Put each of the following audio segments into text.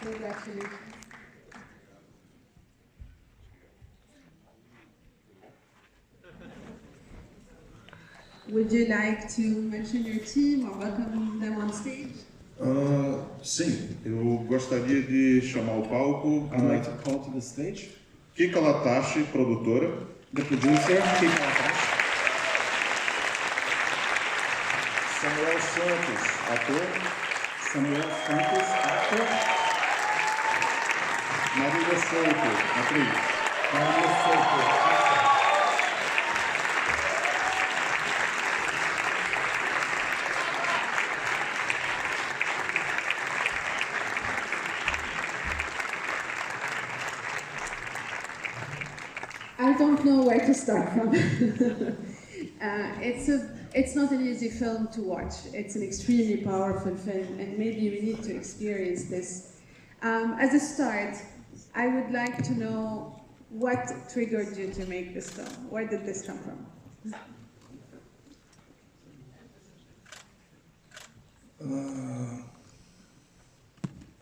Congratulations. Would you like to mention your team or welcome them on stage? Sim, eu gostaria de chamar ao palco I'd like to call to the stage Kika Latashi, produtora, the producer, Kika Latashi, Samuel Santos, ator, Samuel Santos, actor, Marília Souto, atriz. Maria Souto, actor. I don't know where to start from. It's not an easy film to watch. It's an extremely powerful film, and maybe we need to experience this. As a start, I would like to know what triggered you to make this film. Where did this come from?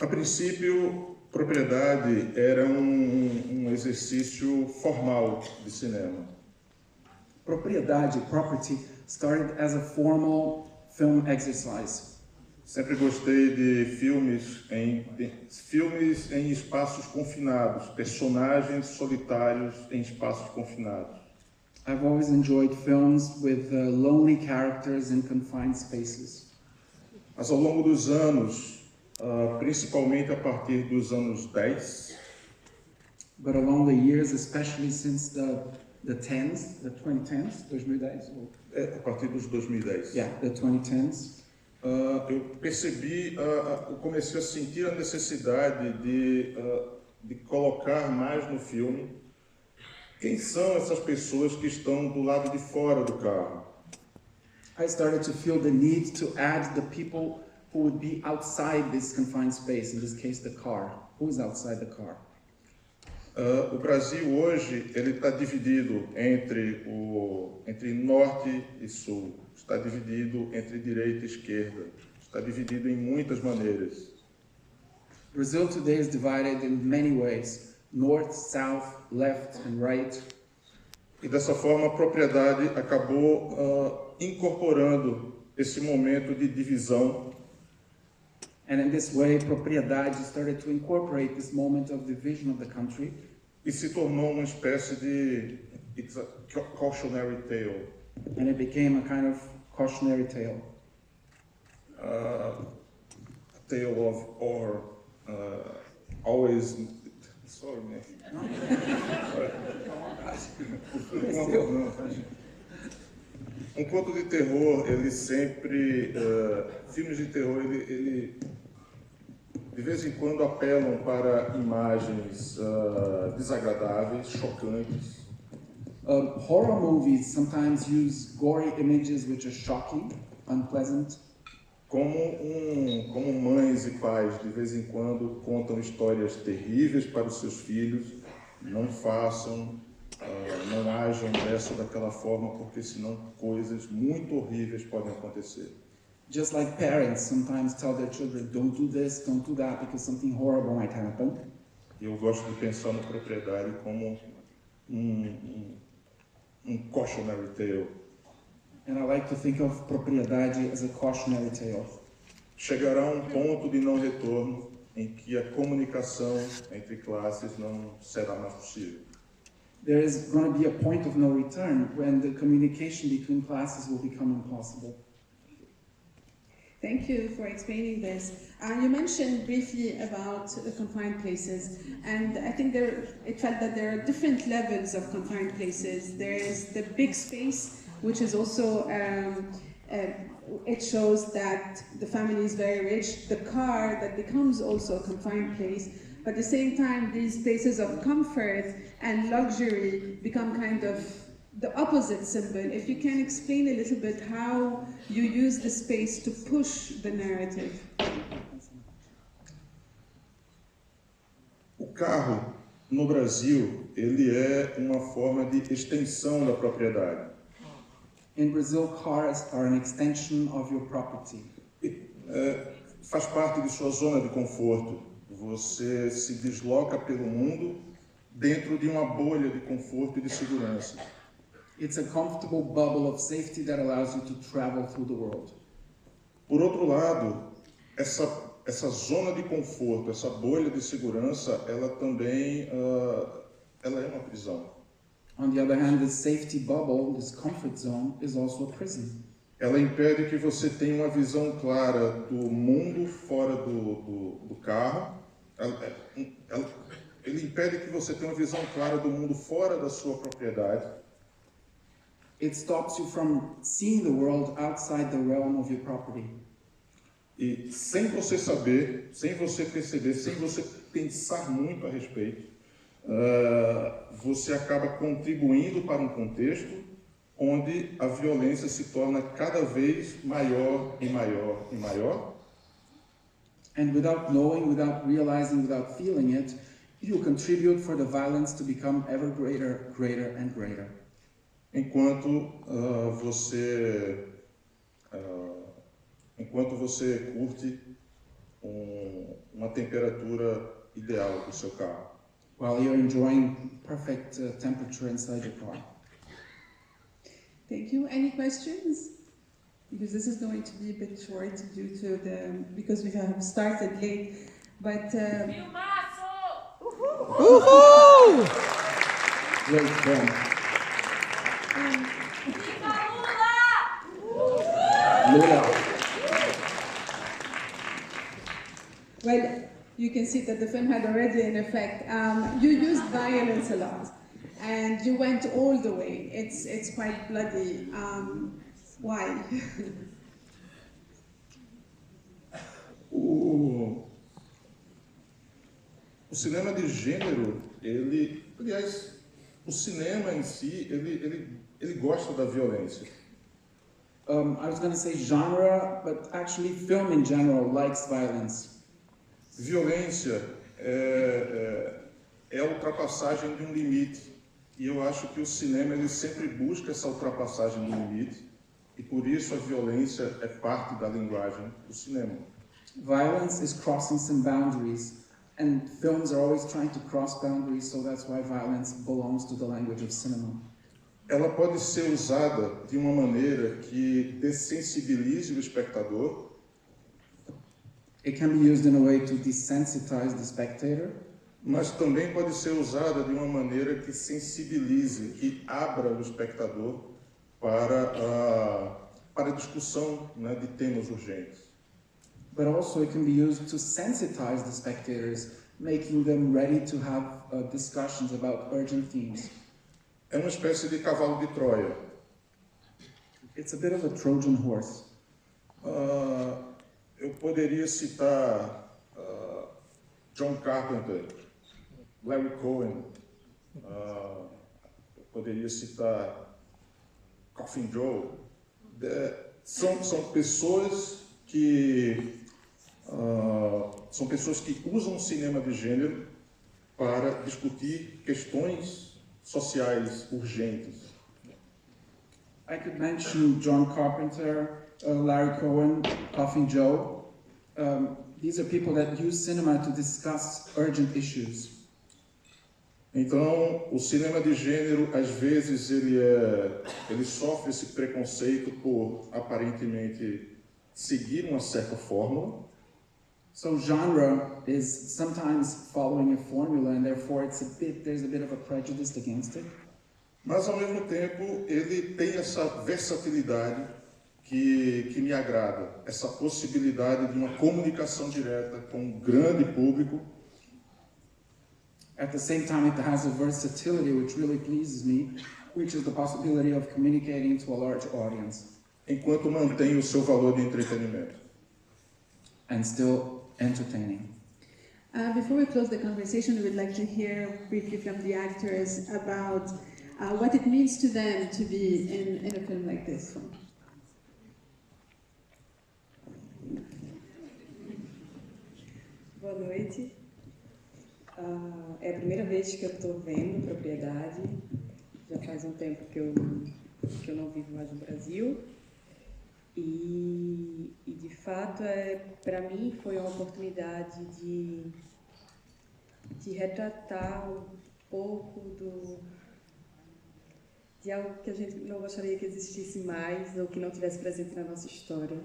A princípio, Propriedade era um exercício formal de cinema. Propriedade, property, started as a formal film exercise. Sempre gostei de filmes em espaços confinados, personagens solitários em espaços confinados. I've always enjoyed films with lonely characters in confined spaces. Mas ao longo dos anos, principalmente a partir dos anos 10, But along the years, especially since the 2010s, 2010, a partir dos 2010, yeah, the 2010s, eu percebi, eu comecei a sentir a necessidade de colocar mais no filme quem são essas pessoas que estão do lado de fora do carro. I started to feel the need to add the people who would be outside this confined space, in this case the car. Who is outside the car? O Brasil hoje ele está dividido entre norte e sul, está dividido entre direita e esquerda, está dividido em muitas maneiras. Brazil today is divided in many ways, north, south, left and right. E dessa forma a Propriedade acabou incorporando esse momento de divisão. And in this way, Propriedade started to incorporate this moment of division of the country. E se tornou uma espécie de cautionary tale. And it became a kind of cautionary tale. A tale of always. Sorry, man. Um conto de terror, ele sempre. Filmes de terror, ele de vez em quando apelam para imagens desagradáveis, chocantes. Horror movies sometimes use gory images which are shocking, unpleasant. Como mães e pais, de vez em quando, contam histórias terríveis para os seus filhos, não façam, não ajam dessa ou daquela forma, porque senão coisas muito horríveis podem acontecer. Just like parents sometimes tell their children, don't do this, don't do that, because something horrible might happen. Eu gosto de pensar na Propriedade como cautionary tale. And I like to think of Propriedade as a cautionary tale. Chegará um ponto de não retorno em que a comunicação entre classes não será mais possível. There is going to be a point of no return when the communication between classes will become impossible. Thank you for explaining this. You mentioned briefly about confined places, and I think it felt that there are different levels of confined places. There is the big space, which is also, it shows that the family is very rich. The car that becomes also a confined place, but at the same time, these places of comfort and luxury become kind of the opposite symbol. If you can explain a little bit how you use the space to push the narrative. O carro, no Brasil, ele é uma forma de extensão da propriedade. In Brazil, cars are an extension of your property. Faz parte de sua zona de conforto. você se desloca pelo mundo dentro de uma bolha de conforto e de segurança. It's a comfortable bubble of safety that allows you to travel through the world. Por outro lado, essa zona de conforto, essa bolha de segurança, ela também ela é uma prisão. On the other hand, this safety bubble, this comfort zone, is also a prison. Ela impede que você tenha uma visão clara do mundo fora do carro. Ele impede que você tenha uma visão clara do mundo fora da sua propriedade. It stops you from seeing the world outside the realm of your property. E sem você saber, sem você perceber, sem você pensar muito a respeito, você acaba contribuindo para um contexto onde a violência se torna cada vez maior e maior e maior. And without knowing, without realizing, without feeling it, you contribute for the violence to become ever greater, greater and greater. Enquanto você curte uma temperatura ideal do seu carro. While you're enjoying perfect temperature inside your car. Thank you. Any questions? Because this is going to be a bit short because we have started late. But Uhul! Great film. Viva Lula! Lula. well, you can see that the film had already an effect. You used violence a lot, and you went all the way. It's quite bloody. Why? O cinema de gênero, aliás, o cinema em si, ele gosta da violência. I was going to say genre, but actually film in general likes violence. Violência é a ultrapassagem de um limite. E eu acho que o cinema ele sempre busca essa ultrapassagem do limite. E por isso a violência é parte da linguagem do cinema. Violence is crossing some boundaries, and films are always trying to cross boundaries, so that's why violence belongs to the language of cinema. Ela pode ser usada de uma maneira que dessensibilize o espectador. It can be used in a way to desensitize the spectator, Mas também pode ser usada de uma maneira que sensibilize, que abra o espectador para a discussão, né, de temas urgentes. but also it can be used to sensitize the spectators, making them ready to have discussions about urgent themes. É uma espécie de cavalo de Troia. It's a bit of a Trojan horse. Eu poderia citar John Carpenter, Larry Cohen, eu poderia citar Coffin Joe. São pessoas que usam o cinema de gênero para discutir questões sociais urgentes. I could mention John Carpenter, Larry Cohen, Coffin Joe. These are people that use cinema to discuss urgent issues. Então, o cinema de gênero, às vezes, ele sofre esse preconceito por, aparentemente, seguir uma certa fórmula. So genre is sometimes following a formula, and therefore there's a bit of a prejudice against it. Mas, ao mesmo tempo, ele tem essa versatilidade que me agrada. Essa possibilidade de uma comunicação direta com um grande público. At the same time, it has a versatility which really pleases me, which is the possibility of communicating to a large audience. Enquanto mantém o seu valor de entretenimento. And still entertaining. Before we close the conversation, we would like to hear briefly from the actors about what it means to them to be in a film like this one. Boa noite. É a primeira vez que eu estou vendo Propriedade. Já faz um tempo que eu não vivo mais no Brasil. E de fato, para mim, foi uma oportunidade de de retratar um pouco de algo que a gente não gostaria que existisse mais ou que não tivesse presente na nossa história.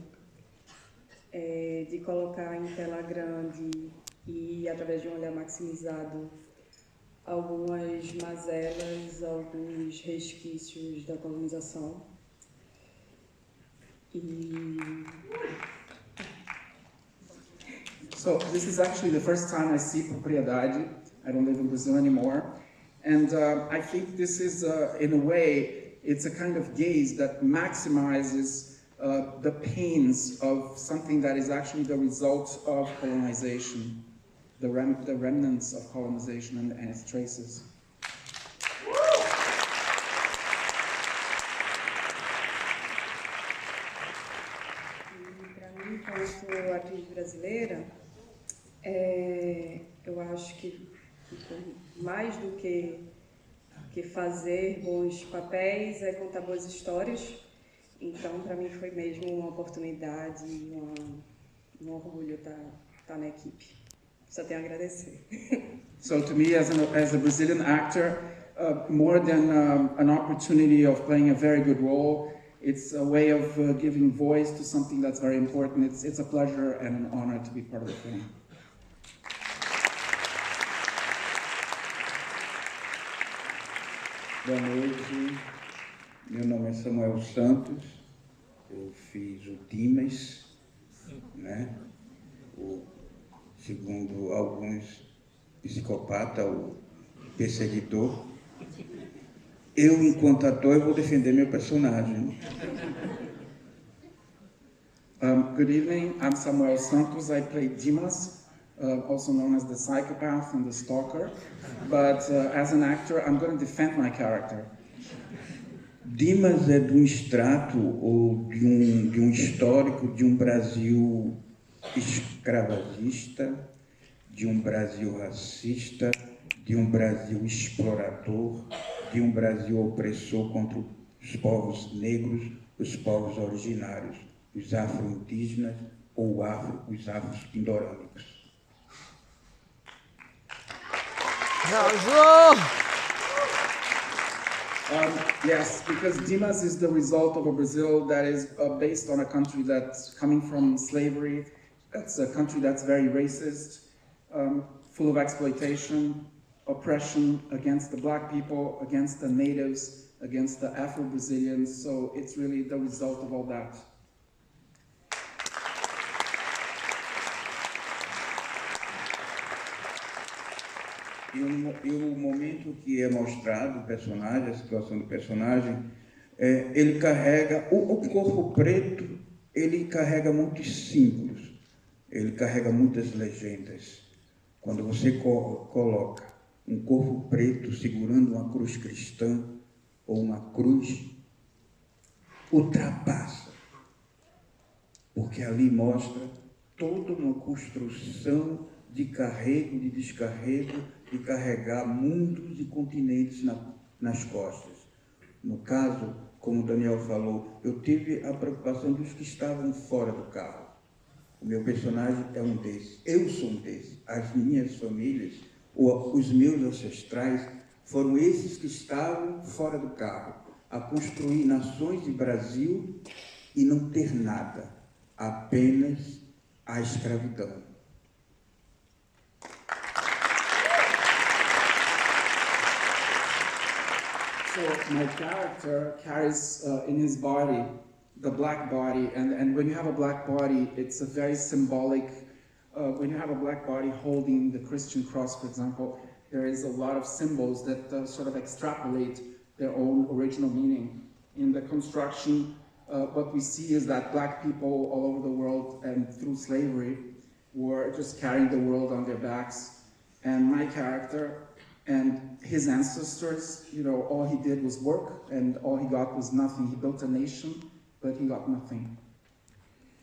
De colocar em tela grande e, através de um olhar maximizado, algumas mazelas, alguns resquícios da colonização. So this is actually the first time I see propriedade. I don't live in Brazil anymore. And I think this is, in a way, it's a kind of gaze that maximizes the pains of something that is actually the result of colonization, the remnants of colonization and its traces. Para mim, enquanto atriz brasileira, eu acho que mais do que fazer bons papéis é contar boas histórias. Então, para mim, foi mesmo uma oportunidade, um orgulho estar na equipe. Só tenho a agradecer. So to me, as a Brazilian actor, more than an opportunity of playing a very good role, it's a way of giving voice to something that's very important. It's a pleasure and an honor to be part of the film. Boa noite, meu nome é Samuel Santos, eu fiz o Dimas, né? Segundo alguns psicopata, o perseguidor. Eu, enquanto ator, eu vou defender meu personagem. Good evening, I'm Samuel Santos. I play Dimas, also known as the psychopath and the stalker. But as an actor, I'm going to defend my character. Dimas é de um extrato ou de um histórico de um Brasil escravagista, de um Brasil racista, de um Brasil explorador, de um Brasil opressor contra os povos negros, os povos originários, os afro-indígenas ou os afros pindorâmicos. Yes, because Dimas is the result of a Brazil that is based on a country that's coming from slavery. That's a country that's very racist, full of exploitation, oppression against the black people, against the natives, against the Afro-Brazilians. So it's really the result of all that. E o momento que é mostrado o personagem, a situação do personagem, ele carrega, o corpo preto, ele carrega muitos símbolos, ele carrega muitas legendas. Quando você coloca um corpo preto segurando uma cruz cristã ou uma cruz, ultrapassa, porque ali mostra toda uma construção de carrego, de descarrego, de carregar mundos e continentes nas costas. No caso, como o Daniel falou, eu tive a preocupação dos que estavam fora do carro. O meu personagem é um desses, eu sou um desses. As minhas famílias, ou os meus ancestrais, foram esses que estavam fora do carro, a construir nações de Brasil e não ter nada, apenas a escravidão. So my character carries in his body the black body, and when you have a black body, it's a very symbolic. When you have a black body holding the Christian cross, for example, there is a lot of symbols that sort of extrapolate their own original meaning. In the construction, what we see is that black people all over the world and through slavery were just carrying the world on their backs. And my character and his ancestors, you know, all he did was work and all he got was nothing. He built a nation, but he got nothing.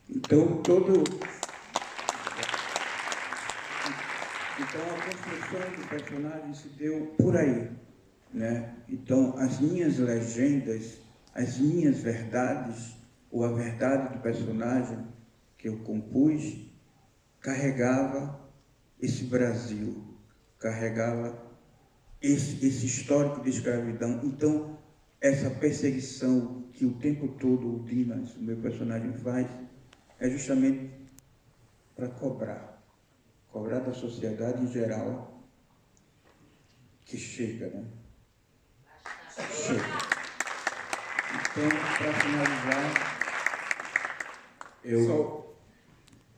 Então, a construção do personagem se deu por aí, né? Então, as minhas legendas, as minhas verdades, ou a verdade do personagem que eu compus, carregava esse Brasil carregava esse histórico de escravidão. Então, essa perseguição que o tempo todo o Dimas, o meu personagem, faz, é justamente para cobrar da sociedade em geral, que chega, né? Chega. Então, para finalizar,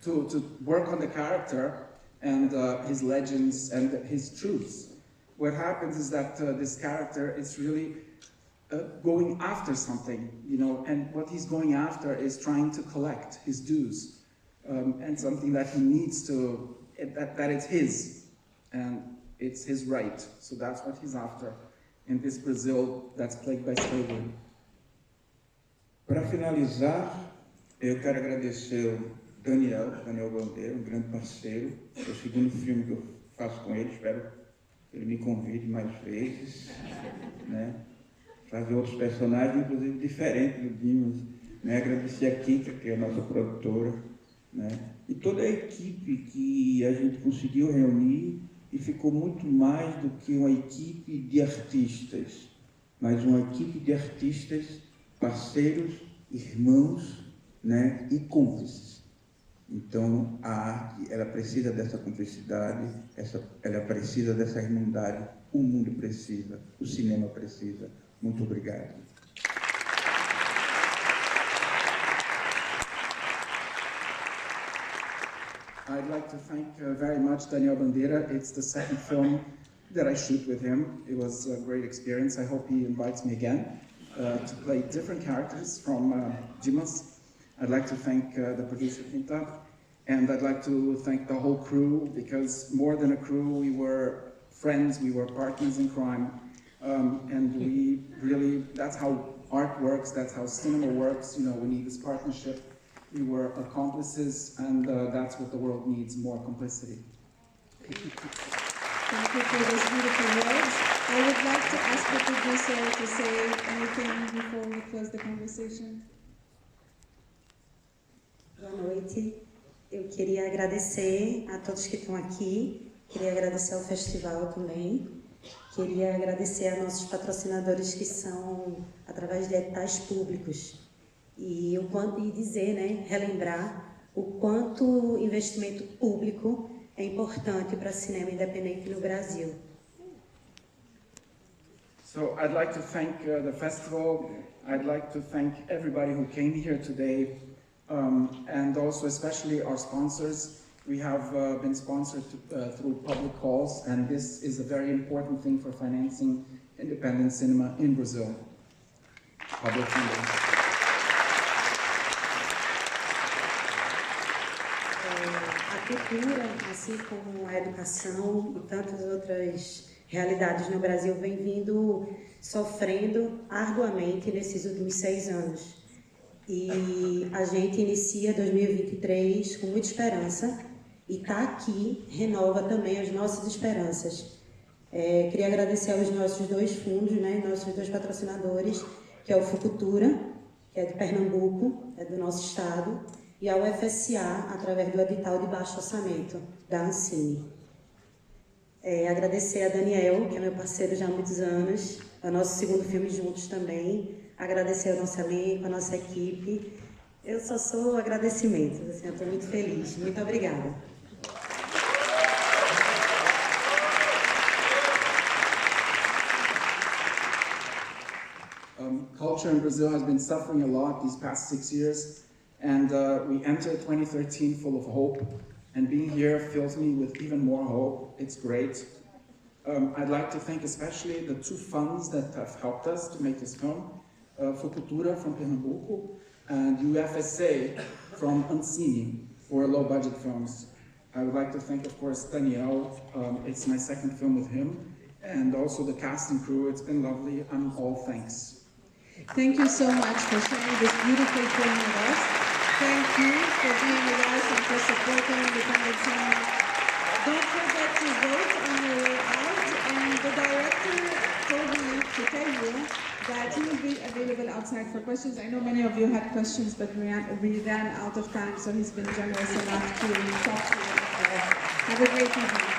to work on the character and his legends and his truths, what happens is that this character is really going after something, you know, and what he's going after is trying to collect his dues, and something that he needs to, that it's his, and it's his right. So that's what he's after in this Brazil that's plagued by slavery. Para finalizar, eu quero agradecer o Daniel Bandeira, um grande parceiro. É o segundo filme que eu faço com ele, espero que ele me convide mais vezes, né? Fazer outros personagens, inclusive diferentes do Dimas, né? Agradecer a Kika, que é a nossa produtora, né? E toda a equipe que a gente conseguiu reunir, e ficou muito mais do que uma equipe de artistas, mas uma equipe de artistas, parceiros, irmãos, né? E cúmplices. Então, a arte, ela precisa dessa cumplicidade, ela precisa dessa irmandade, o mundo precisa, o cinema precisa. Muito obrigado. I'd like to thank very much Daniel Bandeira. It's the second film that I shoot with him. It was a great experience. I hope he invites me again to play different characters from Dimas. I'd like to thank the producer Quinta, and I'd like to thank the whole crew, because more than a crew, we were friends, we were partners in crime, and we really, that's how art works, that's how cinema works, you know, we need this partnership. We were accomplices, and that's what the world needs, more complicity. Thank you for those beautiful words. I would like to ask the producer to say anything before we close the conversation. Boa noite. Eu queria agradecer a todos que estão aqui, queria agradecer ao festival também, queria agradecer a nossos patrocinadores que são através de editais públicos. E dizer, né, relembrar o quanto o investimento público é importante para cinema independente no Brasil. So I'd like to thank the festival. I'd like to thank everybody who came here today, and also especially our sponsors. We have been sponsored through public calls, and this is a very important thing for financing independent cinema in Brazil. Public funding. A cultura, assim como a educação e tantas outras realidades no Brasil, vem vindo sofrendo arduamente nesses últimos 6 anos. E a gente inicia 2023 com muita esperança e está aqui, renova também as nossas esperanças. Queria agradecer aos nossos 2 fundos, né, nossos 2 patrocinadores, que é o Fucultura, que é de Pernambuco, é do nosso estado, e ao FSA, através do edital de baixo orçamento, da Ancine. Agradecer a Daniel, que é meu parceiro já há muitos anos, é o nosso segundo filme juntos também, agradecer ao nosso elenco, a nossa equipe. Eu só sou agradecimentos, assim, eu estou muito feliz. Muito obrigada. Culture in Brazil has been suffering a lot these past 6 years. And we entered 2013 full of hope, and being here fills me with even more hope. It's great. I'd like to thank especially the 2 funds that have helped us to make this film, Fucultura from Pernambuco and UFSA from Ancine for low-budget films. I would like to thank, of course, Daniel. It's my second film with him, and also the cast and crew. It's been lovely. I'm all thanks. Thank you so much for sharing this beautiful film with us. Thank you for being with us and for supporting independent cinema. Don't forget to vote on your way out, and the director told me to tell you that he will be available outside for questions. I know many of you had questions, but we ran out of time, so he's been generous enough to talk to you. Have a great evening.